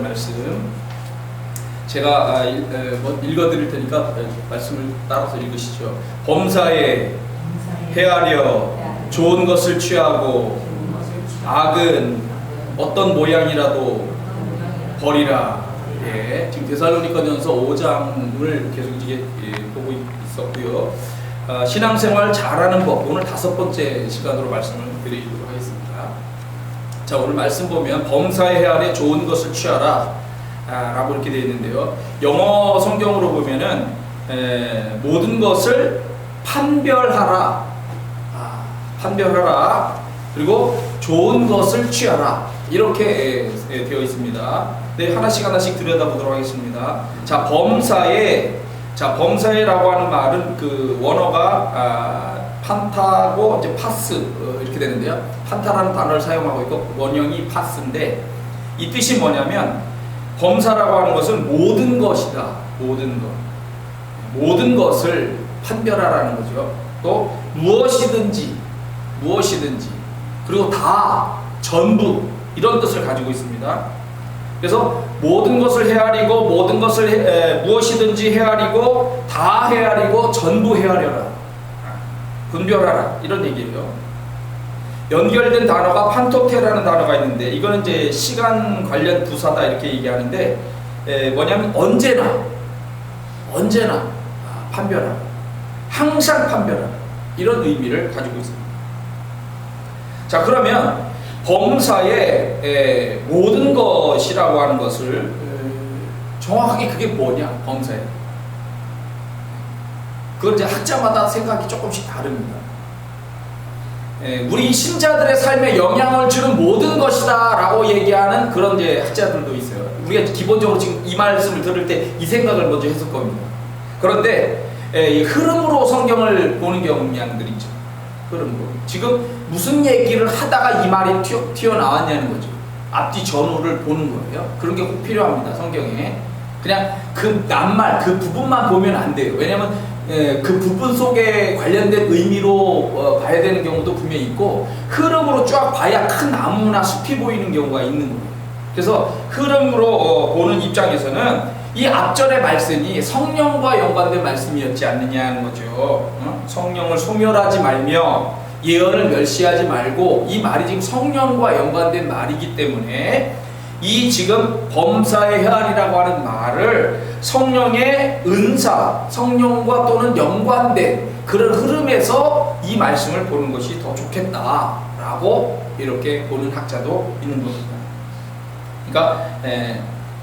말씀 제가 읽어드릴 테니까 말씀을 따라서 읽으시죠. 범사에 헤아려 좋은 것을 취하고 악은 어떤 모양이라도 버리라. 예, 지금 데살로니가전서 5장을 계속 이제 보고 있었고요. 신앙생활 잘하는 법, 오늘 5번째 시간으로 말씀을 드리도록 하겠습니다. 자, 오늘 말씀 보면 범사에 헤아려 좋은 것을 취하라 라고 이렇게 되어 있는데요. 영어 성경으로 보면은 모든 것을 판별하라, 판별하라, 그리고 좋은 것을 취하라, 이렇게 되어 있습니다. 네, 하나씩 들여다보도록 하겠습니다. 자, 범사에라고 하는 말은 그 원어가 판타고 이제 파스 이렇게 되는데요. 판타라는 단어를 사용하고 있고 원형이 파스인데, 이 뜻이 뭐냐면 범사라고 하는 것은 모든 것이다. 모든 것을 판별하라는 거죠. 또 무엇이든지 그리고 다, 전부, 이런 뜻을 가지고 있습니다. 그래서 모든 것을 헤아리고 무엇이든지 헤아리고 다 헤아리고 전부 헤아려라, 분별하라, 이런 얘기예요. 연결된 단어가 판토테라는 단어가 있는데, 이거는 이제 시간 관련 부사다 이렇게 얘기하는데, 뭐냐면 언제나 판별하라, 항상 판별하라, 이런 의미를 가지고 있습니다. 자, 그러면 범사에 모든 것이라고 하는 것을 정확하게 그게 뭐냐, 범사에. 그건 이제 학자마다 생각이 조금씩 다릅니다. 우리 신자들의 삶에 영향을 주는 모든 것이다 라고 얘기하는 그런 이제 학자들도 있어요. 우리가 기본적으로 지금 이 말씀을 들을 때 이 생각을 먼저 했을 겁니다. 그런데 흐름으로 성경을 보는 경향들이 있죠. 흐름으로. 지금 무슨 얘기를 하다가 이 말이 튀어나왔냐는 거죠. 앞뒤 전후를 보는 거예요. 그런 게 꼭 필요합니다, 성경에. 그냥 그 낱말, 그 부분만 보면 안 돼요. 왜냐면 그 부분 속에 관련된 의미로 봐야 되는 경우도 분명히 있고, 흐름으로 쫙 봐야 큰 나무나 숲이 보이는 경우가 있는 거예요. 그래서 흐름으로 보는 입장에서는 이 앞전의 말씀이 성령과 연관된 말씀이었지 않느냐는 거죠. 성령을 소멸하지 말며 예언을 멸시하지 말고, 이 말이 지금 성령과 연관된 말이기 때문에 이 지금 범사에 헤아리라고 하는 말을 성령의 은사, 성령과 또는 연관된 그런 흐름에서 이 말씀을 보는 것이 더 좋겠다라고 이렇게 보는 학자도 있는 겁니다. 그러니까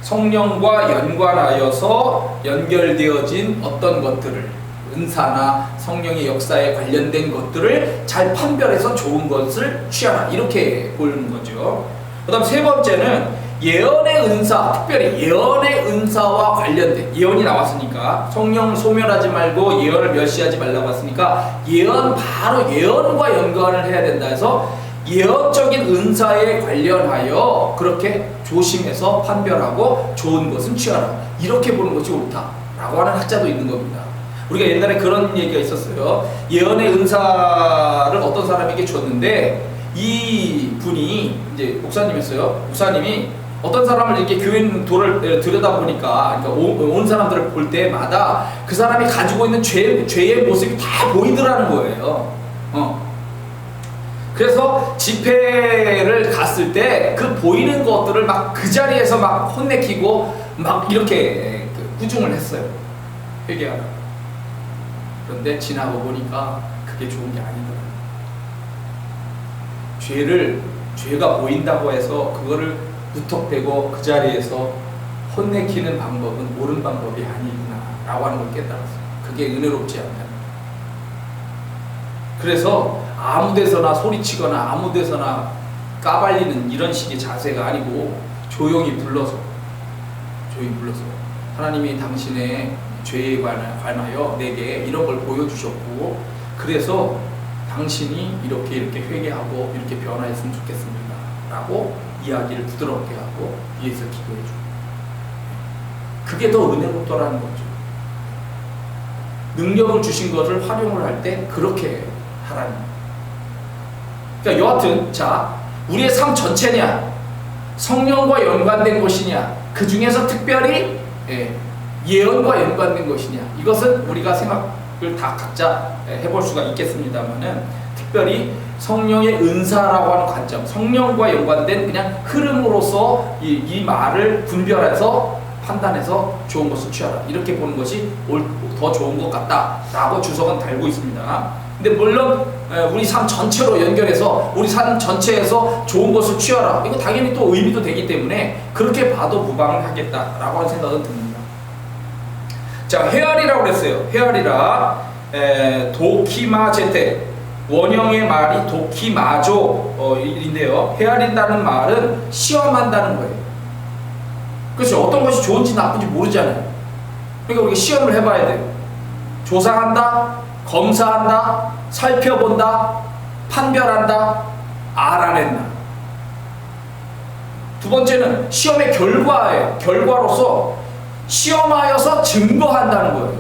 성령과 연관하여서 연결되어진 어떤 것들을, 은사나 성령의 역사에 관련된 것들을 잘 판별해서 좋은 것을 취하라, 이렇게 보는 거죠. 그 다음 세 번째는 예언의 은사, 특별히 예언의 은사와 관련된, 예언이 나왔으니까 성령을 소멸하지 말고 예언을 멸시하지 말라고 했으니까 바로 예언과 연관을 해야 된다 해서 예언적인 은사에 관련하여 그렇게 조심해서 판별하고 좋은 것은 취하라, 이렇게 보는 것이 옳다라고 하는 학자도 있는 겁니다. 우리가 옛날에 그런 얘기가 있었어요. 예언의 은사를 어떤 사람에게 줬는데, 이 분이 이제 목사님이었어요. 목사님이 어떤 사람을 이렇게 교인 돌을 들여다보니까, 그러니까 온 사람들을 볼 때마다 그 사람이 가지고 있는 죄의 모습이 다 보이더라는 거예요. 그래서 집회를 갔을 때 그 보이는 것들을 막 그 자리에서 막 혼내키고 막 이렇게 꾸중을 했어요. 회개하라. 그런데 지나고 보니까 그게 좋은 게 아니더라고요. 죄가 보인다고 해서 그거를 무턱대고 그 자리에서 혼내키는 방법은 옳은 방법이 아니구나 라고 하는 걸 깨달았어요. 그게 은혜롭지 않다. 그래서 아무 데서나 소리치거나 아무 데서나 까발리는 이런 식의 자세가 아니고 조용히 불러서 하나님이 당신의 죄에 관하여 내게 이런 걸 보여주셨고, 그래서 당신이 이렇게 회개하고 이렇게 변화했으면 좋겠습니다 라고 이야기를 부드럽게 하고 위에서 기도해주고, 그게 더 은혜롭더라는 거죠. 능력을 주신 것을 활용을 할 때 그렇게 하라는 거예요. 그러니까 여하튼, 자, 우리의 삶 전체냐, 성령과 연관된 것이냐, 그 중에서 특별히 예언과 연관된 것이냐, 이것은 우리가 생각을 다 각자 해볼 수가 있겠습니다만은, 특별히 성령의 은사라고 하는 관점, 성령과 연관된 그냥 흐름으로서 이 말을 분별해서 판단해서 좋은 것을 취하라, 이렇게 보는 것이 더 좋은 것 같다라고 주석은 달고 있습니다. 근데 물론 우리 삶 전체로 연결해서 우리 삶 전체에서 좋은 것을 취하라, 이거 당연히 또 의미도 되기 때문에 그렇게 봐도 무방을 하겠다라고 하는 생각은 듭니다. 자, 헤아리라고 그랬어요. 헤아리라, 도키마제테, 원형의 말이 도키마조인데요. 헤아린다는 말은 시험한다는 거예요. 그렇죠. 어떤 것이 좋은지 나쁜지 모르잖아요. 그러니까 우리가 시험을 해봐야 돼요. 조사한다, 검사한다, 살펴본다, 판별한다, 알아낸다. 두 번째는 시험의 결과예요. 결과로서 시험하여서 증거한다는 거예요.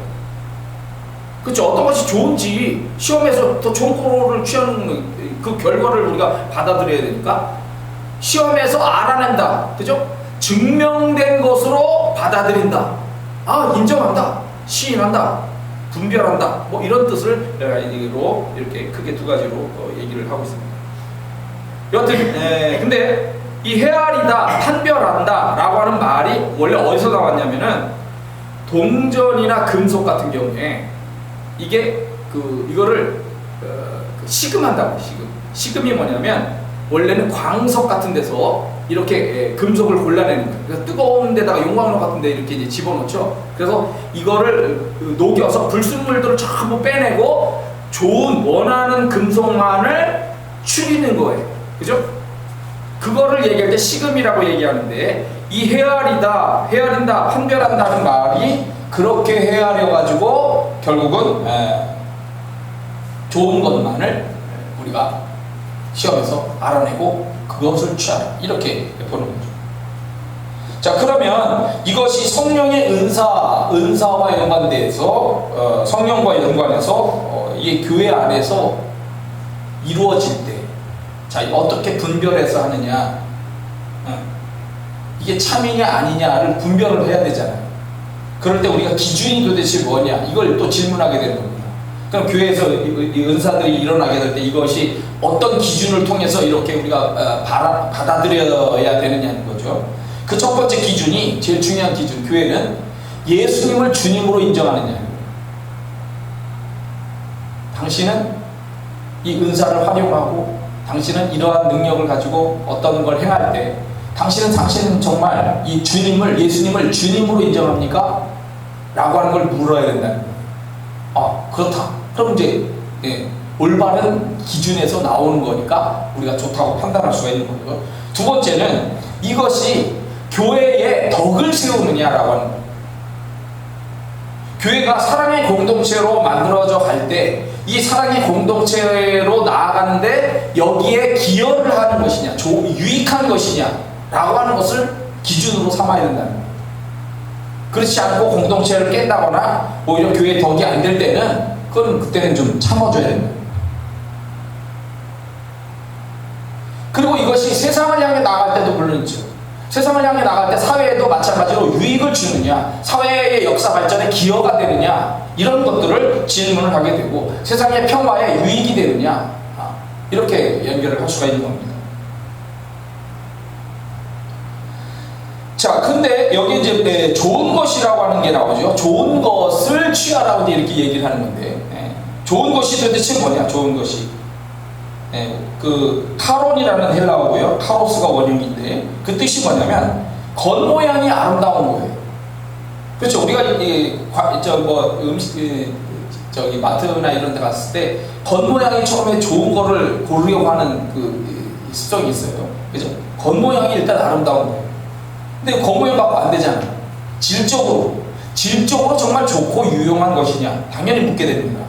그렇죠. 어떤 것이 좋은지 시험에서 더 좋은 거를 취하는 그 결과를 우리가 받아들여야 되니까 시험에서 알아낸다. 그죠? 증명된 것으로 받아들인다. 아, 인정한다, 시인한다, 분별한다, 뭐 이런 뜻을 이렇게 크게 두 가지로 얘기를 하고 있습니다. 여튼 근데 이 헤아리다, 판별한다 라고 하는 말이 원래 어디서 나왔냐면은 동전이나 금속 같은 경우에 이게 이거를 시금한다고. 시금이 뭐냐면 원래는 광석 같은 데서 이렇게 금속을 골라내는 거예요. 그래서 뜨거운 데다가 용광로 같은 데 이렇게 이제 집어넣죠. 그래서 이거를 녹여서 불순물들을 전부 빼내고 좋은 원하는 금속만을 추리는 거예요. 그죠? 그거를 얘기할 때 시금이라고 얘기하는데, 이 헤아린다, 판별한다는 말이 그렇게 헤아려가지고 결국은 좋은 것만을 우리가 시험에서 알아내고 그것을 취하라, 이렇게 보는 거죠. 자, 그러면 이것이 성령의 은사와 연관돼서 성령과 연관해서 이 교회 안에서 이루어질 때, 자, 어떻게 분별해서 하느냐, 이게 참이냐 아니냐를 분별을 해야 되잖아요. 그럴 때 우리가 기준이 도대체 뭐냐, 이걸 또 질문하게 되는 겁니다. 그럼 교회에서 이 은사들이 일어나게 될 때 이것이 어떤 기준을 통해서 이렇게 우리가 받아들여야 되느냐는 거죠. 그 첫 번째 기준이, 제일 중요한 기준, 교회는 예수님을 주님으로 인정하느냐. 당신은 이 은사를 활용하고 당신은 이러한 능력을 가지고 어떤 걸 행할 때 당신은 정말 이 예수님을 주님으로 인정합니까? 라고 하는 걸 물어야 된다는 거예요. 아, 그렇다. 그럼 이제 올바른 기준에서 나오는 거니까 우리가 좋다고 판단할 수가 있는 거고요. 두 번째는 이것이 교회에 덕을 세우느냐라고 하는 거예요. 교회가 사랑의 공동체로 만들어져 갈 때 이 사랑의 공동체로 나아가는데 여기에 기여를 하는 것이냐, 유익한 것이냐 라고 하는 것을 기준으로 삼아야 된다는 거예요. 그렇지 않고 공동체를 깬다거나 오히려 교회에 덕이 안 될 때는 그때는 좀 참아줘야 된다. 그리고 이것이 세상을 향해 나갈 때도 물론이죠. 세상을 향해 나갈 때 사회에도 마찬가지로 유익을 주느냐, 사회의 역사 발전에 기여가 되느냐, 이런 것들을 질문을 하게 되고, 세상의 평화에 유익이 되느냐, 이렇게 연결을 할 수가 있는 겁니다. 자, 근데 여기 이제 좋은 것이라고 하는 게 나오죠. 좋은 것을 취하라고 이렇게 얘기를 하는 건데, 좋은 것이 도대체 뭐냐? 좋은 것이 그 카론이라는 헬라어고요. 카로스가 원형인데 그 뜻이 뭐냐면 겉모양이 아름다운 거예요. 그렇죠. 우리가 저기 마트나 이런 데 갔을 때 겉모양이 처음에 좋은 거를 고르려고 하는 그 습성이 있어요. 그죠? 겉모양이 일단 아름다운 거예요. 근데 겉모양 갖고 안 되잖아요. 질적으로 정말 좋고 유용한 것이냐? 당연히 묻게 됩니다.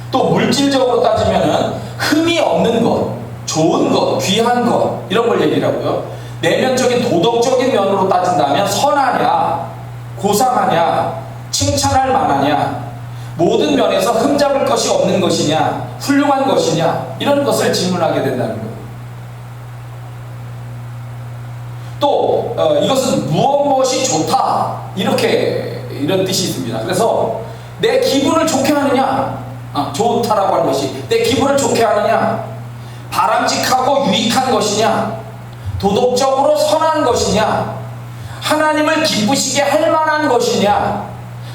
또 물질적으로 따지면은 흠이 없는 것, 좋은 것, 귀한 것, 이런 걸 얘기를 하고요. 내면적인 도덕적인 면으로 따진다면 선하냐, 고상하냐, 칭찬할 만하냐, 모든 면에서 흠잡을 것이 없는 것이냐, 훌륭한 것이냐, 이런 것을 질문하게 된다는 거예요. 또 이것은 무엇이 좋다 이런 뜻이 있습니다. 그래서 내 기분을 좋게 하느냐, 좋다라고 하는 것이 내 기분을 좋게 하느냐, 바람직하고 유익한 것이냐, 도덕적으로 선한 것이냐, 하나님을 기쁘시게 할 만한 것이냐,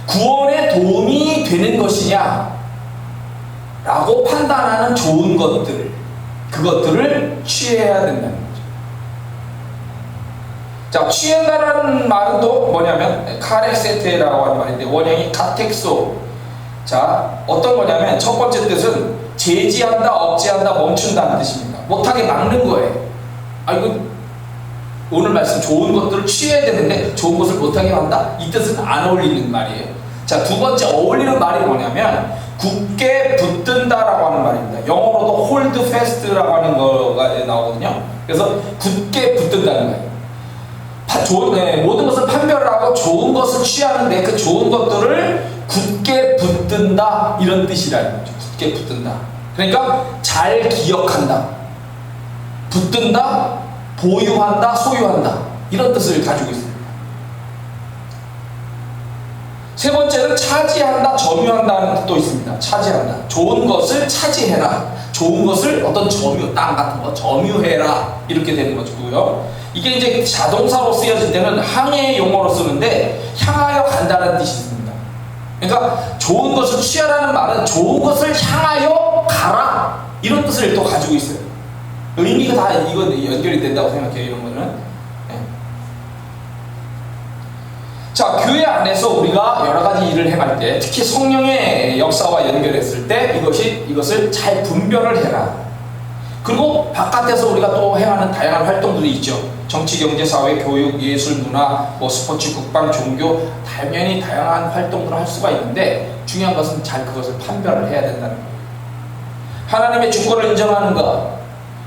구원에 도움이 되는 것이냐 라고 판단하는 좋은 것들, 그것들을 취해야 된다는 거죠. 자, 취한다라는 말은 또 뭐냐면 카레세테라고 하는 말인데 원형이 카텍소. 자, 어떤 거냐면 첫 번째 뜻은 제지한다, 억제한다, 멈춘다는 뜻입니다. 못하게 막는 거예요. 이거 오늘 말씀 좋은 것들을 취해야 되는데 좋은 것을 못하게 한다? 이 뜻은 안 어울리는 말이에요. 자, 두 번째 어울리는 말이 뭐냐면 굳게 붙든다라고 하는 말입니다. 영어로도 hold fast라고 하는 거가 나오거든요. 그래서 굳게 붙든다는 거예요. 모든 것을 판별하고 좋은 것을 취하는데 그 좋은 것들을 굳게 붙든다, 이런 뜻이라는 거죠. 굳게 붙든다. 그러니까 잘 기억한다, 붙든다, 보유한다, 소유한다, 이런 뜻을 가지고 있습니다. 세 번째는 차지한다, 점유한다는 뜻도 있습니다. 차지한다, 좋은 것을 차지해라, 좋은 것을 어떤 점유, 땅 같은 거 점유해라, 이렇게 되는 거고요. 이게 이제 자동사로 쓰여질 때는 항해 용어로 쓰는데 향하여 간다는 뜻이 있습니다. 그러니까 좋은 것을 취하라는 말은 좋은 것을 향하여 가라, 이런 뜻을 또 가지고 있어요. 의미가 다 이건 연결이 된다고 생각해요, 이런 거는. 네. 자, 교회 안에서 우리가 여러 가지 일을 행할 때, 특히 성령의 역사와 연결했을 때 이것을 잘 분별을 해라. 그리고 바깥에서 우리가 또 행하는 다양한 활동들이 있죠. 정치, 경제, 사회, 교육, 예술, 문화, 스포츠, 국방, 종교, 당연히 다양한 활동들을 할 수가 있는데 중요한 것은 잘 그것을 판별을 해야 된다는 거예요. 하나님의 주권을 인정하는가,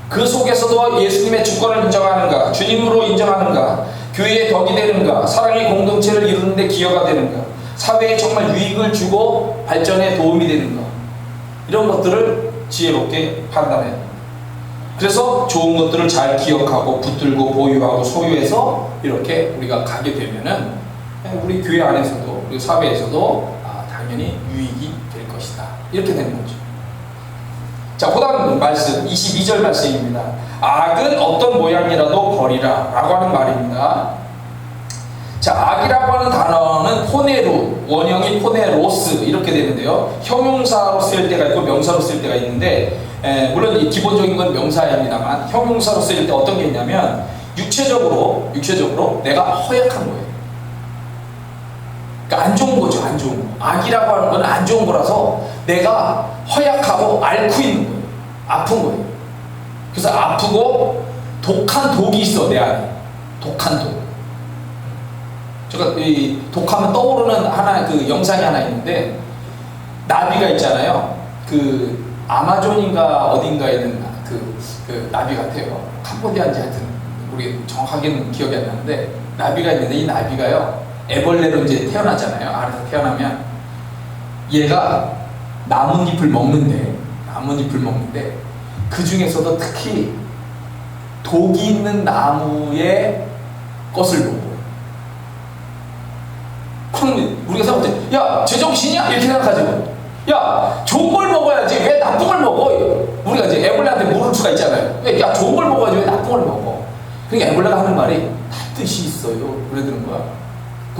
그 속에서도 예수님의 주권을 인정하는가, 주님으로 인정하는가, 교회의 덕이 되는가, 사랑의 공동체를 이루는 데 기여가 되는가, 사회에 정말 유익을 주고 발전에 도움이 되는가, 이런 것들을 지혜롭게 판단해야 됩니다. 그래서 좋은 것들을 잘 기억하고 붙들고 보유하고 소유해서 이렇게 우리가 가게 되면은 우리 교회 안에서도 우리 사회에서도 당연히 유익이 될 것이다, 이렇게 되는 거죠. 자, 그 다음 말씀 22절 말씀입니다. 악은 어떤 모양이라도 버리라 라고 하는 말입니다. 자, 악이라고 하는 단어는 포네루, 원형이 포네로스 이렇게 되는데요, 형용사로 쓰일 때가 있고 명사로 쓰일 때가 있는데 물론 이 기본적인 건 명사입니다만 형용사로 쓰일 때 어떤 게 있냐면 육체적으로 내가 허약한 거예요. 그러니까 안 좋은 거죠. 안 좋은 거. 악이라고 하는 건 안 좋은 거라서 내가 허약하고 앓고 있는 거예요. 아픈 거예요. 그래서 아프고 독한 독이 있어, 내 안에. 독한 독. 제가 이 독하면 떠오르는 그 영상이 하나 있는데, 나비가 있잖아요. 그 아마존인가 어딘가에 있는 그 나비 같아요. 캄보디아인지 하여튼 우리 정확하게는 기억이 안 나는데 나비가 있는데, 이 나비가요 애벌레로 이제 태어나잖아요. 알아서 태어나면 얘가 나뭇잎을 먹는데 그 중에서도 특히 독이 있는 나무의 것을 먹어요. 그럼 우리가 생각할 때, 야, 제정신이야? 이렇게 생각하죠. 야, 좋은 걸 먹어야지 왜 나쁜 걸 먹어? 우리가 이제 애벌레한테 물을 수가 있잖아요. 야, 좋은 걸 먹어야지 왜 나쁜 걸 먹어? 그러니까 애벌레가 하는 말이 다 뜻이 있어요. 그러더는 거야.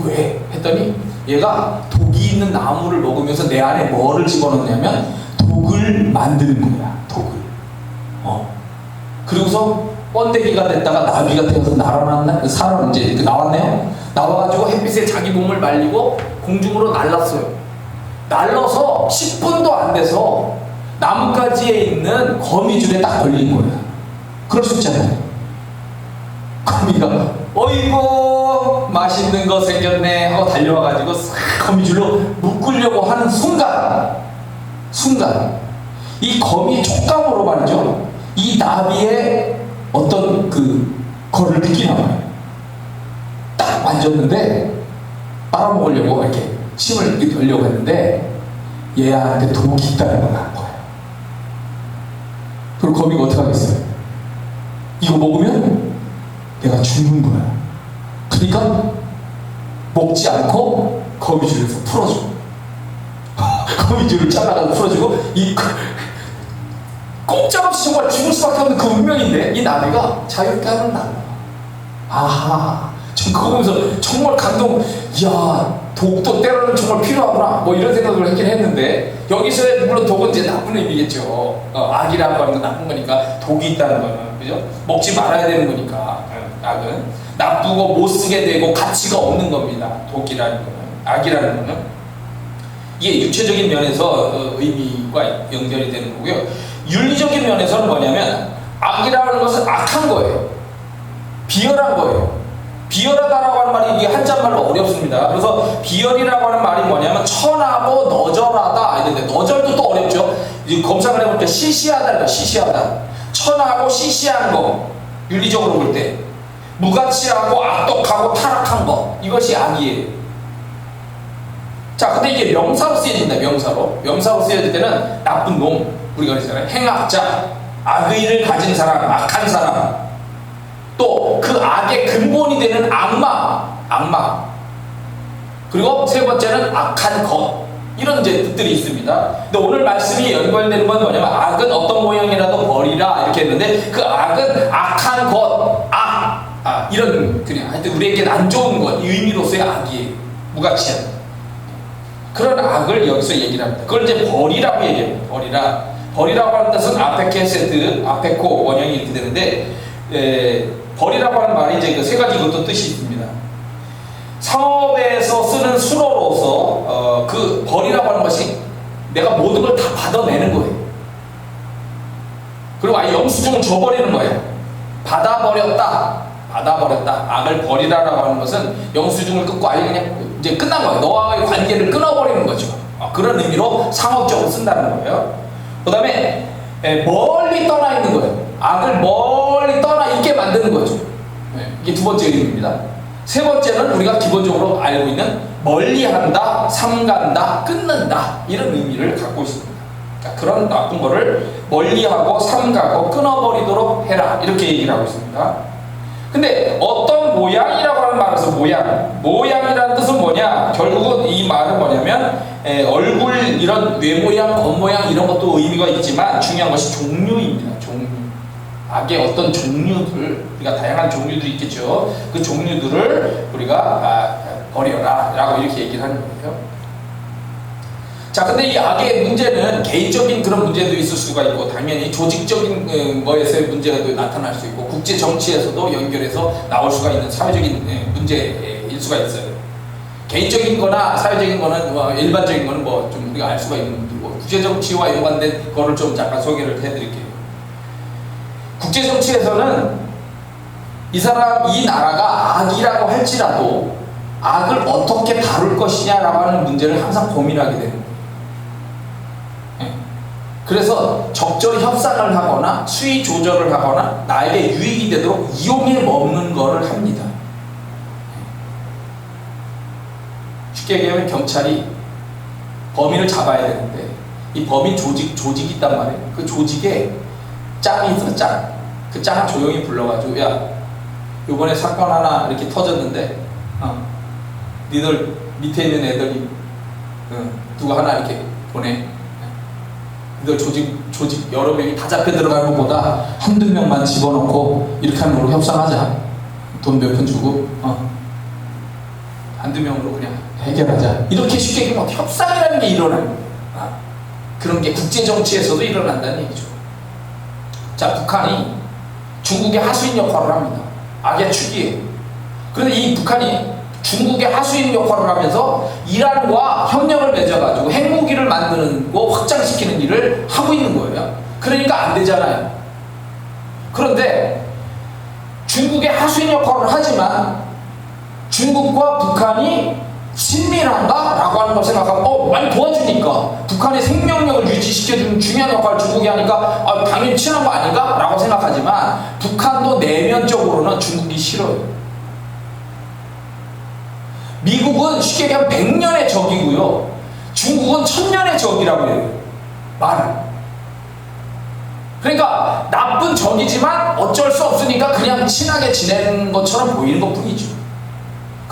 왜? 했더니 얘가 독이 있는 나무를 먹으면서 내 안에 뭐를 집어넣냐면 독을 만드는 거야. 독을. 그리고서 번데기가 됐다가 나비가 되어서 날아났나? 사람 이제 나왔네요. 나와가지고 햇빛에 자기 몸을 말리고 공중으로 날랐어요. 날라서 10분도 안 돼서 나뭇가지에 있는 거미줄에 딱 걸린 거야. 그럴 수 있잖아요. 거미가 어이구 맛있는 거 생겼네 하고 달려와가지고 싹 거미줄로 묶으려고 하는 순간 이 거미의 촉감으로 말이죠, 이 나비의 어떤 거를 느끼나 봐요. 딱 만졌는데 빨아먹으려고 이렇게 침을 이렇게 돌려고 했는데 얘한테 독이 있다는 걸 안 거예요. 그리고 거미가 어떻게 하겠어요? 이거 먹으면 내가 죽는 거야. 그러니까 먹지 않고 거미줄에서 풀어줘. 거미줄을 잘라가지고 풀어주고, 꼼짝없이 정말 죽을 수밖에 없는 그 운명인데 이 나비가 자유롭게 하는 날. 아하, 전 그거 보면서 정말 감동. 이야, 독도 때로는 정말 필요하구나, 뭐 이런 생각을 하긴 했는데, 여기서의 물론 독은 이제 나쁜 의미겠죠. 악이라고 하는 건 나쁜 거니까, 독이 있다는 거는, 그죠? 먹지 말아야 되는 거니까. 악은 나쁘고 못 쓰게 되고 가치가 없는 겁니다. 독이라는 거는, 악이라는 거는. 이게 육체적인 면에서 의미가 연결이 되는 거고요. 윤리적인 면에서는 뭐냐면, 악이라는 것은 악한 거예요. 비열한 거예요. 비열하다라고 하는 말이 이게 한자말로 어렵습니다. 그래서 비열이라고 하는 말이 뭐냐면 천하고 너절하다. 근데 너절도 또 어렵죠. 이제 검색을 해볼 때 시시하다, 시시하다. 천하고 시시한 거, 윤리적으로 볼 때 무가치하고 악독하고 타락한 거, 이것이 악이에요. 자, 근데 이게 명사로 쓰여진다. 명사로 쓰여질 때는 나쁜 놈, 우리가 그러잖아요. 행악자, 악의를 가진 사람, 악한 사람, 또 그 악의 근본이 되는 악마, 그리고 세 번째는 악한 것, 이런 이제 뜻들이 있습니다. 근데 오늘 말씀이 연결되는 건 뭐냐면, 악은 어떤 모양이라도 버리라 이렇게 했는데, 그 악은 악한 것, 이런, 그냥 하여튼 우리에겐 안 좋은 것, 이 의미로서의 악이에요. 무가치한 그런 악을 여기서 얘기를 합니다. 그걸 이제 버리라고 얘기합니다. 버리라고 하는 뜻은 아페케세트, 아페코 원형이 이렇게 되는데, 버리라고 하는 말이 이제 그 세 가지 이것도 뜻이 있습니다. 사업에서 쓰는 수로로서 그 버리라고 하는 것이 내가 모든 걸 다 받아내는 거예요. 그리고 아예 영수증을 줘버리는 거예요. 받아버렸다. 악을 버리라고 하는 것은 영수증을 끊고 아예 그냥 이제 끝난 거예요. 너와의 관계를 끊어버리는 거죠. 그런 의미로 상업적으로 쓴다는 거예요. 그 다음에 멀리 떠나 있는 거예요. 악을 멀리 떠나 있게 만드는 거죠. 이게 두 번째 의미입니다. 세 번째는 우리가 기본적으로 알고 있는 멀리한다, 삼간다, 끊는다, 이런 의미를 갖고 있습니다. 그러니까 그런 나쁜 거를 멀리하고 삼가고 끊어버리도록 해라, 이렇게 얘기를 하고 있습니다. 근데 어떤 모양이라고 하는 말에서 모양이라는 뜻은 뭐냐? 결국은 이 말은 뭐냐면 얼굴 이런 외모양, 겉모양 이런 것도 의미가 있지만 중요한 것이 종류입니다. 종류. 악의 어떤 종류들, 우리가 다양한 종류들이 있겠죠. 그 종류들을 우리가 버려라 라고 이렇게 얘기를 하는 거예요. 자, 근데 이 악의 문제는 개인적인 그런 문제도 있을 수가 있고, 당연히 조직적인 거에서의 문제가 나타날 수 있고, 국제 정치에서도 연결해서 나올 수가 있는 사회적인 문제일 수가 있어요. 개인적인 거나 사회적인 거는 일반적인 거는 뭐 좀 우리가 알 수가 있는 문제고, 국제 정치와 연관된 거를 좀 잠깐 소개를 해드릴게요. 국제 정치에서는 이 나라가 악이라고 할지라도 악을 어떻게 다룰 것이냐라고 하는 문제를 항상 고민하게 되는 거예요. 그래서 적절히 협상을 하거나 수위 조절을 하거나 나에게 유익이 되도록 이용해 먹는 거를 합니다. 쉽게 얘기하면 경찰이 범인을 잡아야 되는데, 이 범인 조직이 있단 말이에요. 그 조직에 짱이 있어, 짱. 그 짱을 조용히 불러가지고, 야, 요번에 사건 하나 이렇게 터졌는데, 니들 밑에 있는 애들이 누가 하나 이렇게 보내. 니들 조직 여러 명이 다 잡혀 들어가는 것보다 한두 명만 집어넣고 이렇게 하는 걸로 협상하자. 돈 몇 푼 주고, 한두 명으로 그냥 해결하자. 이렇게 쉽게 얘기하면 협상이라는 게 일어나요. 그런 게 국제 정치에서도 일어난다는 얘기죠. 자, 북한이 중국의 하수인 역할을 합니다. 악의 축이에요. 그런데 이 북한이 중국의 하수인 역할을 하면서 이란과 협력을 맺어가지고 핵무기를 만드는 거 확장시키는 일을 하고 있는 거예요. 그러니까 안 되잖아요. 그런데 중국의 하수인 역할을 하지만 중국과 북한이 친밀한가? 라고 하는 걸 생각하면 많이 도와주니까, 북한의 생명력을 유지시켜주는 중요한 역할을 중국이 하니까 당연히 친한 거 아닌가? 라고 생각하지만, 북한도 내면적으로는 중국이 싫어요. 미국은 쉽게 얘기하면 100년의 적이고요, 중국은 1000년의 적이라고 해요, 말을. 그러니까 나쁜 적이지만 어쩔 수 없으니까 그냥 친하게 지내는 것처럼 보이는 것 뿐이죠.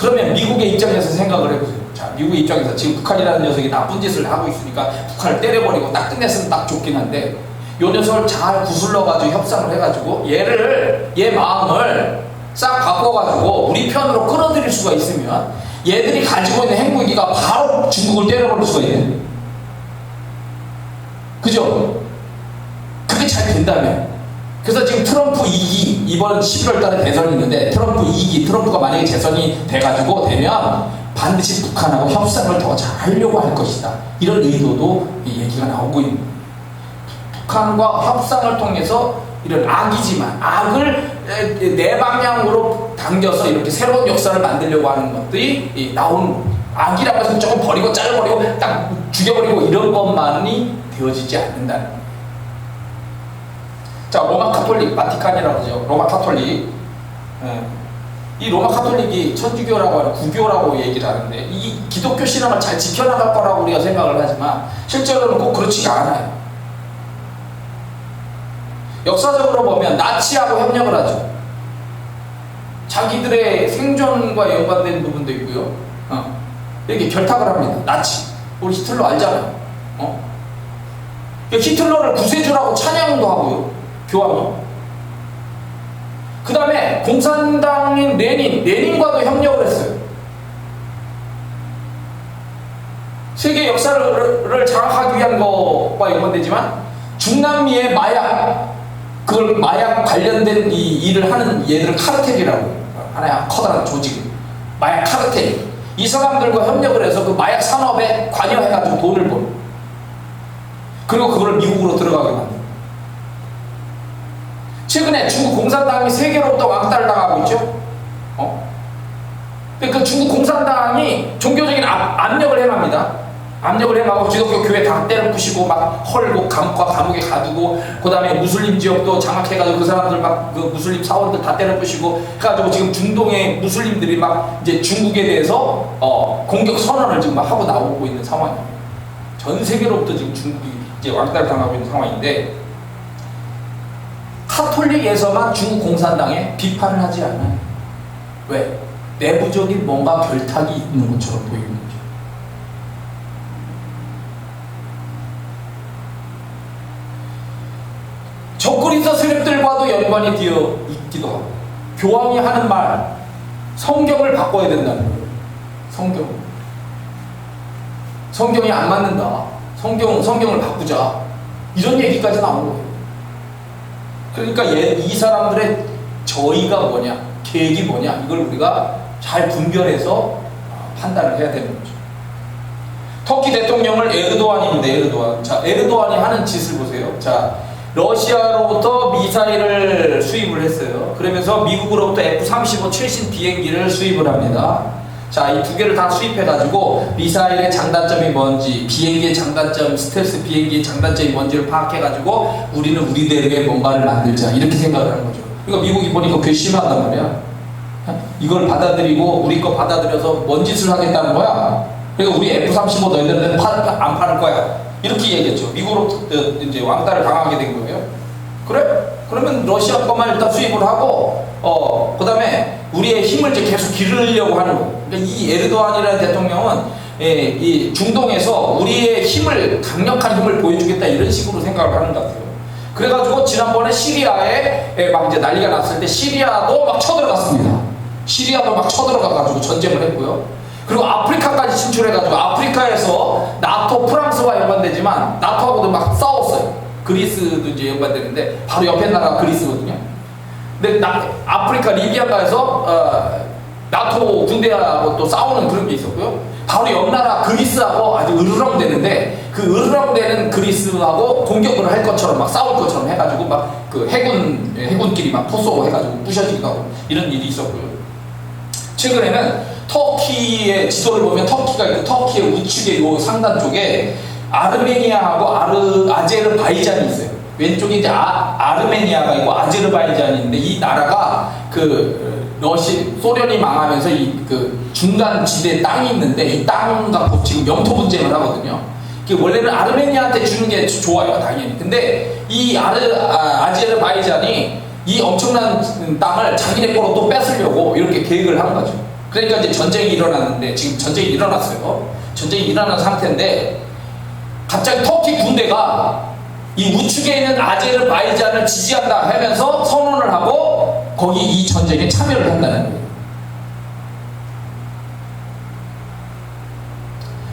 그러면 미국의 입장에서 생각을 해보세요. 자, 미국의 입장에서 지금 북한이라는 녀석이 나쁜 짓을 하고 있으니까 북한을 때려버리고 딱 끝냈으면 딱 좋긴 한데, 요 녀석을 잘 구슬러가지고 협상을 해가지고 얘 마음을 싹 바꿔가지고 우리 편으로 끌어들일 수가 있으면 얘들이 가지고 있는 핵무기가 바로 중국을 때려버릴 수가 있네. 그죠? 그게 잘 된다면. 그래서 지금 트럼프 2기, 이번 11월 달에 대선이 있는데 트럼프 2기, 트럼프가 만약에 재선이 돼가지고 되면 반드시 북한하고 협상을 더 잘 하려고 할 것이다. 이런 의도도 얘기가 나오고 있는 거예요. 북한과 협상을 통해서 이런 악이지만 악을 내 방향으로 당겨서 이렇게 새로운 역사를 만들려고 하는 것들이 나오는 거예요. 악이라고 해서 조금 버리고 잘라버리고 딱 죽여버리고 이런 것만이 되어지지 않는다는 거예요. 자, 로마 카톨릭, 바티칸이라고 하죠. 로마 카톨릭. 이 로마 카톨릭이 천주교라고 하는 구교라고 얘기를 하는데, 이 기독교 신앙을 잘 지켜나갈 거라고 우리가 생각을 하지만 실제로는 꼭 그렇지가 않아요. 역사적으로 보면 나치하고 협력을 하죠. 자기들의 생존과 연관된 부분도 있고요. 이렇게 결탁을 합니다. 나치. 우리 히틀러 알잖아요. 히틀러를 구세주라고 찬양도 하고요. 교황이. 그 다음에 공산당인 레닌과도 협력을 했어요. 세계 역사를 장악하기 위한 거와 연관되지만 중남미의 그걸 마약 관련된 이 일을 하는 얘들을 카르텔이라고, 하나의 커다란 조직, 마약 카르텔. 이 사람들과 협력을 해서 그 마약 산업에 관여해가지고 돈을 벌고, 그리고 그걸 미국으로 들어가게 만듭니다. 최근에 중국 공산당이 세계로부터 왕따를 당하고 있죠. 그 중국 공산당이 종교적인 압력을 행합니다. 압력을 행하고 기독교 교회 다 때려 부시고 막 헐고 감옥에 가두고, 그 다음에 무슬림 지역도 장악해가지고 그 사람들 막 그 무슬림 사원들 다 때려 부시고 해가지고 지금 중동의 무슬림들이 막 이제 중국에 대해서 공격 선언을 지금 막 하고 나오고 있는 상황입니다. 전 세계로부터 지금 중국이 이제 왕따를 당하고 있는 상황인데, 카톨릭에서만 중국 공산당에 비판을 하지 않아요. 왜? 내부적인 뭔가 결탁이 있는 것처럼 보이는 거죠. 적그리스도 세력들과도 연관이 되어 있기도 하고, 교황이 하는 말, 성경을 바꿔야 된다는 거예요. 성경이 안 맞는다. 성경을 바꾸자. 이런 얘기까지 나오는 거예요. 그러니까 이 사람들의 저의가 뭐냐, 계획이 뭐냐, 이걸 우리가 잘 분별해서 판단을 해야 되는 거죠. 터키 대통령을 에르도안입니다. 에르도안. 자, 에르도안이 하는 짓을 보세요. 자, 러시아로부터 미사일을 수입을 했어요. 그러면서 미국으로부터 F-35 최신 비행기를 수입을 합니다. 자, 이 두 개를 다 수입해가지고 미사일의 장단점이 뭔지, 비행기의 장단점, 스텔스 비행기의 장단점이 뭔지를 파악해가지고 우리는 우리들에게 뭔가를 만들자, 이렇게 생각을 하는 거죠. 그러니까 미국이 보니까 괘씸하단 말이야. 이걸 받아들이고 우리 거 받아들여서 뭔 짓을 하겠다는 거야. 그러니까 우리 F-35 너희들한테는 안 팔을 거야, 이렇게 얘기했죠. 미국으로부터 이제 왕따를 당하게 된 거예요. 그래? 그러면 러시아 것만 일단 수입을 하고, 그 다음에 우리의 힘을 이제 계속 기르려고 하는 거예요. 그러니까 이 에르도안이라는 대통령은 이 중동에서 우리의 힘을, 강력한 힘을 보여주겠다, 이런 식으로 생각을 하는 것 같아요. 그래가지고 지난번에 시리아에 막 이제 난리가 났을 때 시리아도 막 쳐들어갔습니다. 시리아도 막 쳐들어가가지고 전쟁을 했고요. 그리고 아프리카까지 진출해가지고 아프리카에서 나토, 프랑스와 연관되지만 나토하고도 막 싸웠어요. 그리스도 이제 연관되는데 바로 옆에 나라가 그리스거든요. 근데 아프리카 리비아가에서 나토 군대하고 또 싸우는 그런 게 있었고요. 바로 옆 나라 그리스하고 아주 으르렁대는데, 그 으르렁대는 그리스하고 공격을 할 것처럼 막 싸울 것처럼 해가지고 막 그 해군끼리 막 토쏘고 해가지고 부셔지기도 하고 이런 일이 있었고요. 최근에는 터키의 지도를 보면 터키가 있고, 터키의 우측의 요 상단 쪽에 아르메니아하고 아제르바이잔이 있어요. 왼쪽에 이제 아르메니아가 있고 아제르바이잔이 있는데, 이 나라가 소련이 망하면서 그 중간 지대에 땅이 있는데, 이 땅 갖고 지금 영토 분쟁을 하거든요. 원래는 아르메니아한테 주는 게 좋아요, 당연히. 근데 이 아제르바이잔이 이 엄청난 땅을 자기네 거로 또 뺏으려고 이렇게 계획을 한 거죠. 그러니까 이제 전쟁이 일어났는데, 지금 전쟁이 일어났어요. 전쟁이 일어난 상태인데 갑자기 터키 군대가 이 우측에 있는 아제르바이잔을 지지한다 하면서 선언을 하고 거기 이 전쟁에 참여를 한다는 거예요.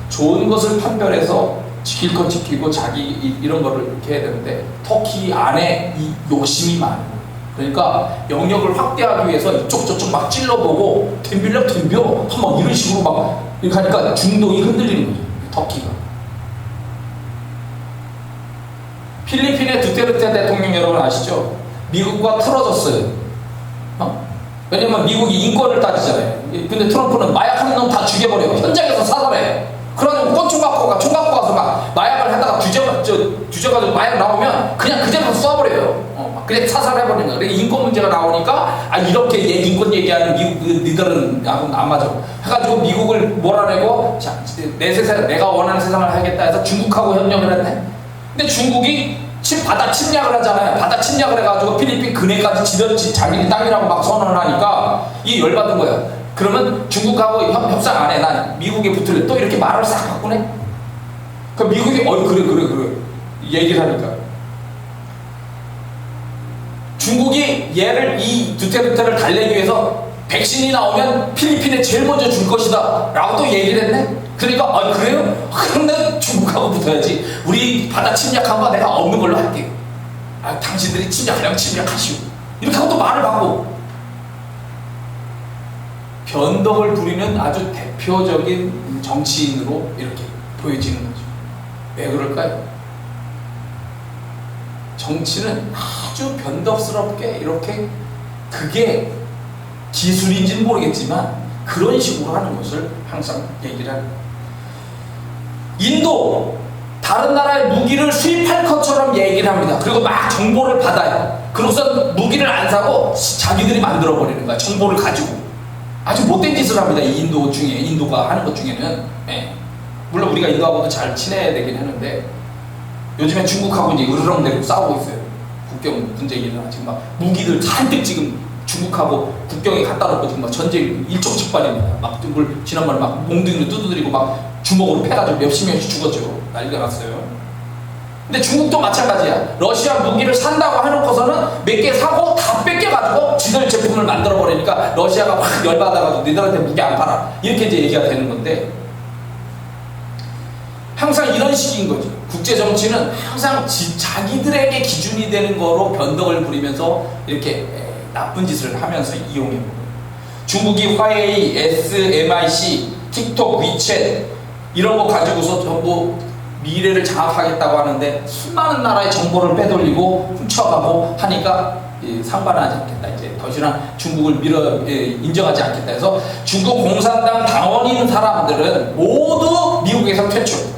좋은 것을 판별해서 지킬 것 지키고 자기 이런 거를 이렇게 해야 되는데 터키 안에 이 욕심이 많은 거예요. 그러니까 영역을 확대하기 위해서 이쪽 저쪽 막 찔러보고 덤빌려 덤벼 막 이런 식으로 막 이렇게 하니까 중동이 흔들리는 거죠. 터키가. 필리핀의 두테르테 대통령 여러분 아시죠? 미국과 틀어졌어요. 왜냐면 미국이 인권을 따지잖아요. 근데 트럼프는 마약하는 놈 다 죽여버려요. 현장에서 사살해. 그러면 총 갖고 가서 막 마약을 하다가 뒤져가지고 마약 나오면 그냥 그대로 쏴버려요. 그냥 사살해버리는 거예요. 그러니까 인권 문제가 나오니까 이렇게 인권 얘기하는 미국 니들은 안 맞아. 해가지고 미국을 몰아내고 자, 내 세상 내가 원하는 세상을 하겠다 해서 중국하고 협력을 했네. 근데 중국이 바다 침략을 하잖아요. 바다 침략을 해가지고 필리핀 근해까지 자기 땅이라고 막 선언을 하니까 이 열받은 거야. 그러면 중국하고 협상 안 해. 난 미국에 붙을래. 또 이렇게 말을 싹 바꾸네. 그 미국이 그래 얘기를 하니까 중국이 얘를 이 두테르테를 달래기 위해서 백신이 나오면 필리핀에 제일 먼저 줄 것이다 라고 또 얘기를 했네. 그러니까 그래요? 그럼 내가 중국하고 붙어야지. 우리 바다 침략한 거 내가 없는 걸로 할게요. 당신들이 침략하려면 침략하시오. 이렇게 하고 또 말을 바꾸고 변덕을 부리는 아주 대표적인 정치인으로 이렇게 보여지는 거죠. 왜 그럴까요? 정치는 아주 변덕스럽게 이렇게 그게 기술인지는 모르겠지만 그런 식으로 하는 것을 항상 얘기를 합니다. 인도 다른 나라의 무기를 수입할 것처럼 얘기를 합니다. 그리고 막 정보를 받아요. 그러고서 무기를 안 사고 자기들이 만들어 버리는 거야. 정보를 가지고 아주 못된 짓을 합니다. 이 인도가 하는 것 중에는 물론 우리가 인도하고도 잘 친해야 되긴 하는데 요즘에 중국하고 이제 으르렁대고 싸우고 있어요. 국경 분쟁이 일어나 지금 막 무기들 잔뜩 지금 중국하고 국경에 갖다 놓고 지금 막 전쟁 일촉즉발입니다. 막 지난번에 막 몽둥이로 두드리고 막 주먹으로 패가지고 몇십 명씩 죽었죠. 난리가 났어요. 근데 중국도 마찬가지야. 러시아 무기를 산다고 해놓고서는 몇 개 사고 다 뺏겨가지고 지들 제품을 만들어 버리니까 러시아가 확 열받아가지고 니들한테 무기 안 팔아. 이렇게 이제 얘기가 되는 건데 항상 이런 식인 거죠. 국제 정치는 항상 자기들에게 기준이 되는 거로 변덕을 부리면서 이렇게 나쁜 짓을 하면서 이용해 보는 거예요. 중국이 화웨이, SMIC, 틱톡, 위챗 이런 거 가지고서 전부 미래를 장악하겠다고 하는데 수많은 나라의 정보를 빼돌리고 훔쳐가고 하니까 상관하지 않겠다. 이제 더 이상 중국을 인정하지 않겠다 해서 중국 공산당 당원인 사람들은 모두 미국에서 퇴출.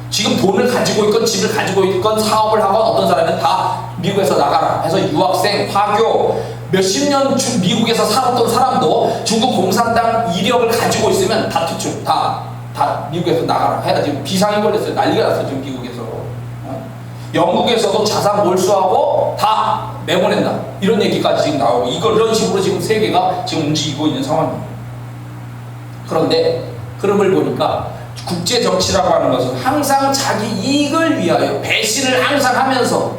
지금 돈을 가지고 있건 집을 가지고 있건 사업을 하건 어떤 사람은 다 미국에서 나가라 해서 유학생, 화교 몇십 년 미국에서 살았던 사람도 중국 공산당 이력을 가지고 있으면 다 퇴출. 다 미국에서 나가라 해야 지금 비상이 걸렸어요. 난리가 났어요. 지금 미국에서. 영국에서도 자산 몰수하고 다 내보낸다. 이런 얘기까지 지금 나오고 이런 식으로 지금 세계가 지금 움직이고 있는 상황입니다. 그런데 흐름을 보니까 국제 정치라고 하는 것은 항상 자기 이익을 위하여 배신을 항상 하면서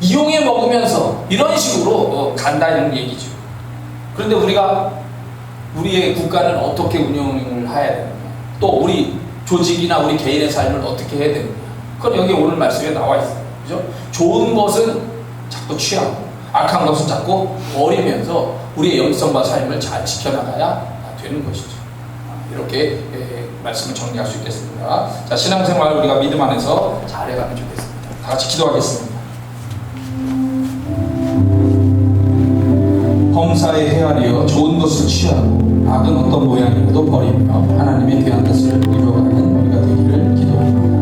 이용해 먹으면서 이런 식으로 간다는 얘기죠. 그런데 우리의 국가는 어떻게 운영을 해야 되느냐, 또 우리 조직이나 우리 개인의 삶을 어떻게 해야 되느냐, 그건 여기 오늘 말씀에 나와 있어요. 그죠? 좋은 것은 자꾸 취하고 악한 것은 자꾸 버리면서 우리의 영성과 삶을 잘 지켜나가야 되는 것이죠. 이렇게 말씀을 정리할 수 있겠습니다. 자, 신앙생활 우리가 믿음 안에서 잘해가면 좋겠습니다. 다 같이 기도하겠습니다. 범사에 헤아리어 좋은 것을 취하고 악은 어떤 모양이라도 버리며 하나님의 귀한 뜻을 이루어가는 우리가 되기를 기도합니다.